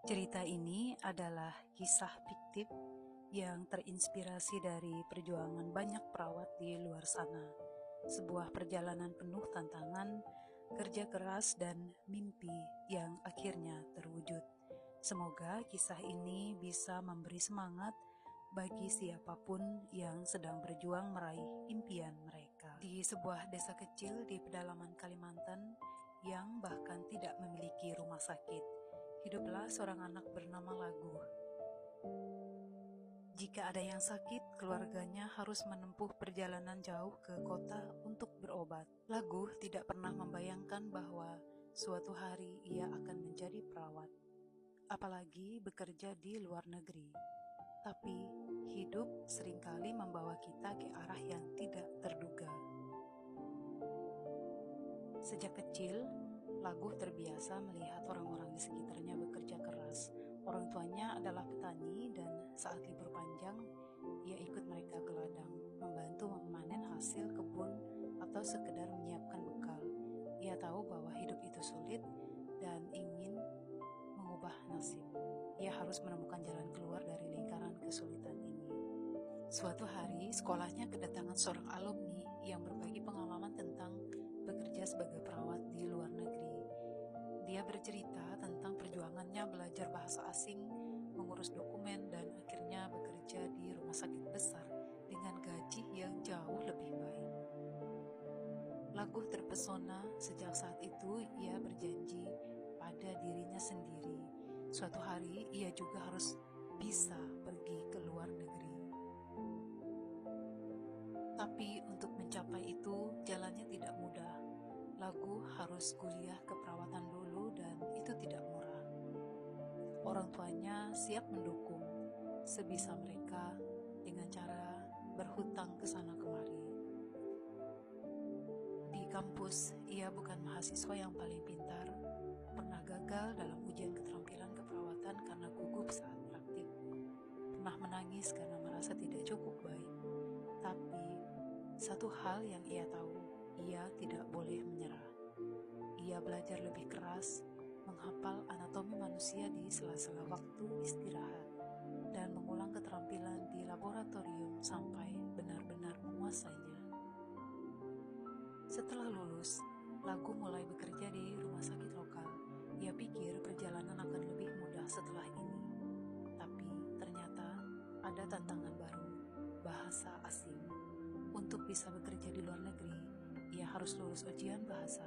Cerita ini adalah kisah fiktif yang terinspirasi dari perjuangan banyak perawat di luar sana. Sebuah perjalanan penuh tantangan, kerja keras, dan mimpi yang akhirnya terwujud. Semoga kisah ini bisa memberi semangat bagi siapapun yang sedang berjuang meraih impian mereka. Di sebuah desa kecil di pedalaman Kalimantan yang bahkan tidak memiliki rumah sakit, hiduplah seorang anak bernama Lagu. Jika ada yang sakit, keluarganya harus menempuh perjalanan jauh ke kota untuk berobat. Lagu tidak pernah membayangkan bahwa suatu hari ia akan menjadi perawat, apalagi bekerja di luar negeri. Tapi hidup seringkali membawa kita ke arah yang tidak terduga. Sejak kecil, Lagu terbiasa melihat orang-orang di sekitarnya bekerja keras. Orang tuanya adalah petani dan saat libur panjang, ia ikut mereka ke ladang, membantu memanen hasil kebun atau sekedar menyiapkan bekal. Ia tahu bahwa hidup itu sulit dan ingin mengubah nasib. Ia harus menemukan jalan keluar dari lingkaran kesulitan ini. Suatu hari, sekolahnya kedatangan seorang alumni yang berbagi pengalaman tentang bekerja sebagai perawat di luar negeri. Dia bercerita tentang perjuangannya belajar bahasa asing, mengurus dokumen, dan akhirnya bekerja di rumah sakit besar dengan gaji yang jauh lebih baik. Lagu terpesona. Sejak saat itu ia berjanji pada dirinya sendiri, suatu hari ia juga harus bisa pergi ke luar negeri. Tapi untuk mencapai itu jalannya tidak mudah. Lagu harus kuliah keperawatan dulu dan itu tidak murah. Orang tuanya siap mendukung sebisa mereka dengan cara berhutang ke sana kemari. Di kampus, ia bukan mahasiswa yang paling pintar, pernah gagal dalam ujian keterampilan keperawatan karena gugup saat praktik, pernah menangis karena merasa tidak cukup baik. Tapi satu hal yang ia tahu, ia tidak boleh menyerah. Ia belajar lebih keras, menghafal anatomi manusia di sela-sela waktu istirahat, dan mengulang keterampilan di laboratorium sampai benar-benar menguasainya. Setelah lulus, Lagu mulai bekerja di rumah sakit lokal. Ia pikir perjalanan akan lebih mudah setelah ini. Tapi ternyata ada tantangan baru, bahasa asing. Untuk bisa bekerja di luar negeri, ia harus lulus ujian bahasa